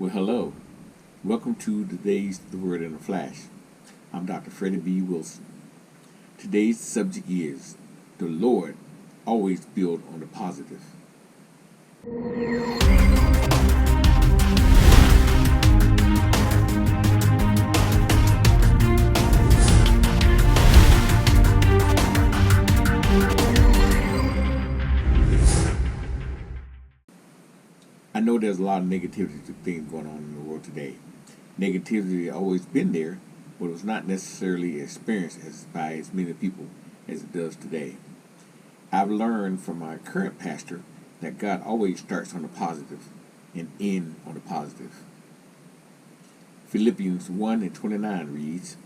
Well, hello. Welcome to today's The Word in a Flash. I'm Dr. Freddie B. Wilson. Today's subject is the Lord always build on the positive. I know there's a lot of negativity to things going on in the world today. Negativity has always been there, but it was not necessarily experienced by as many people as it does today. I've learned from my current pastor that God always starts on the positive and ends on the positive. Philippians 1:29 reads,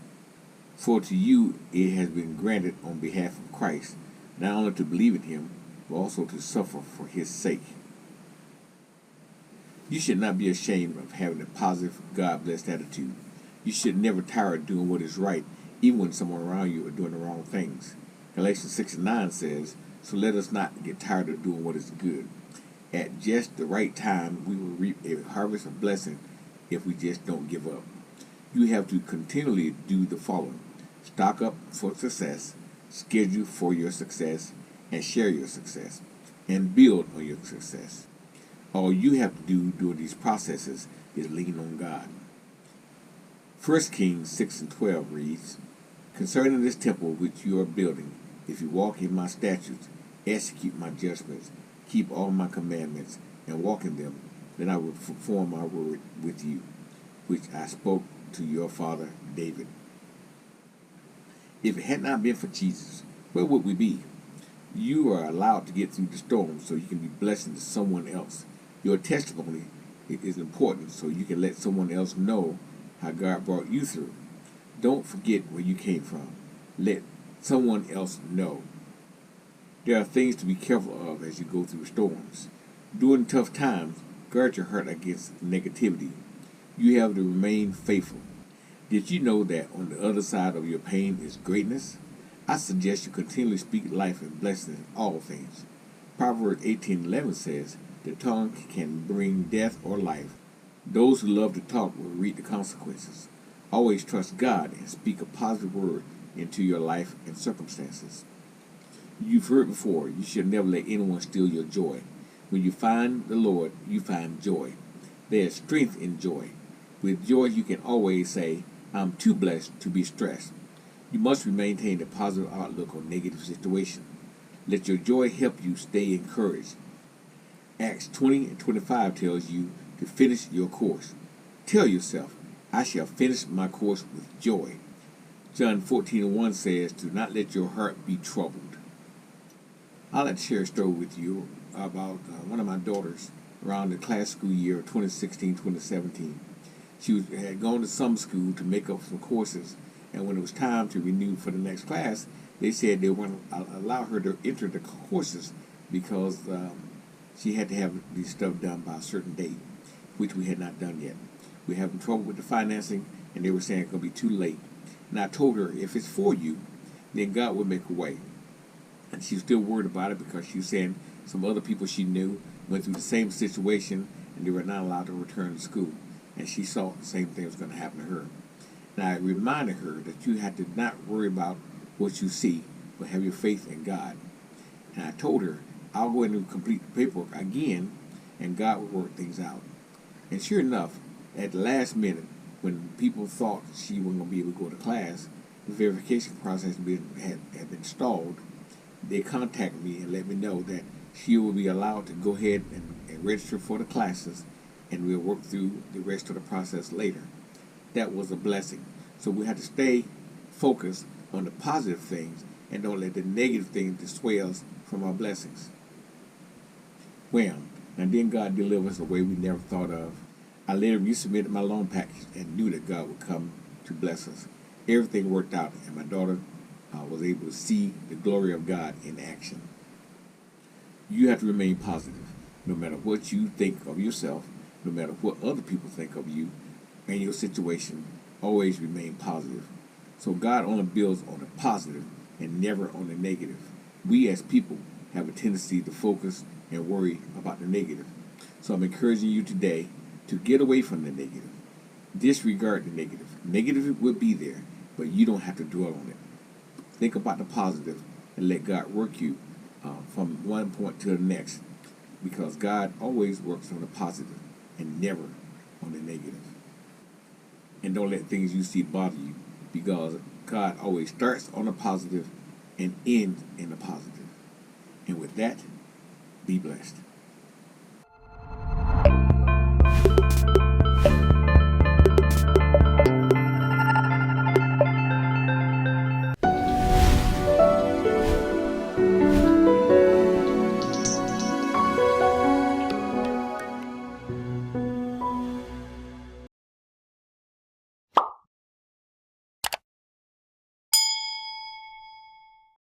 "For to you it has been granted on behalf of Christ, not only to believe in him, but also to suffer for his sake." You should not be ashamed of having a positive, God-blessed attitude. You should never tire of doing what is right, even when someone around you are doing the wrong things. Galatians 6:9 says, "So let us not get tired of doing what is good. At just the right time, we will reap a harvest of blessing if we just don't give up." You have to continually do the following: stock up for success, schedule for your success, and share your success, and build on your success. All you have to do during these processes is lean on God. 1 Kings 6:12 reads, "Concerning this temple which you are building, if you walk in my statutes, execute my judgments, keep all my commandments, and walk in them, then I will perform my word with you, which I spoke to your father David." If it had not been for Jesus, where would we be? You are allowed to get through the storm so you can be blessing to someone else. Your testimony is important so you can let someone else know how God brought you through. Don't forget where you came from. Let someone else know. There are things to be careful of as you go through storms. During tough times, guard your heart against negativity. You have to remain faithful. Did you know that on the other side of your pain is greatness? I suggest you continually speak life and blessings in all things. Proverbs 18:11 says, "The tongue can bring death or life. Those who love to talk will reap the consequences." Always trust God and speak a positive word into your life and circumstances. You've heard before, you should never let anyone steal your joy. When you find the Lord, you find joy. There is strength in joy. With joy, you can always say, "I'm too blessed to be stressed." You must maintain a positive outlook on negative situations. Let your joy help you stay encouraged. Acts 20:25 tells you to finish your course. Tell yourself, "I shall finish my course with joy." John 14:1 says, "Do not let your heart be troubled." I'd like to share a story with you about one of my daughters around the class school year of 2016-2017. She had gone to summer school to make up some courses, and when it was time to renew for the next class, they said they weren't allow her to enter the courses because she had to have these stuff done by a certain date, which we had not done yet. We were having trouble with the financing, and they were saying it's going to be too late. And I told her, if it's for you, then God will make a way. And she was still worried about it because she was saying some other people she knew went through the same situation, and they were not allowed to return to school. And she saw the same thing was going to happen to her. And I reminded her that you had to not worry about what you see, but have your faith in God. And I told her, I'll go in and complete the paperwork again, and God will work things out. And sure enough, at the last minute, when people thought she wasn't going to be able to go to class, the verification process had been stalled. They contacted me and let me know that she will be allowed to go ahead and register for the classes, and we'll work through the rest of the process later. That was a blessing. So we have to stay focused on the positive things and don't let the negative things dissuade us from our blessings. Well, and then God delivered us a way we never thought of. I later resubmitted my loan package and knew that God would come to bless us. Everything worked out, and my daughter was able to see the glory of God in action. You have to remain positive, no matter what you think of yourself, no matter what other people think of you and your situation. Always remain positive. So God only builds on the positive and never on the negative. We as people have a tendency to focus and worry about the negative. So I'm encouraging you today to get away from the negative. Disregard the negative. Negative will be there, but you don't have to dwell on it. Think about the positive and let God work you from one point to the next, because God always works on the positive and never on the negative. And don't let things you see bother you, because God always starts on the positive and ends in the positive. And with that, be blessed.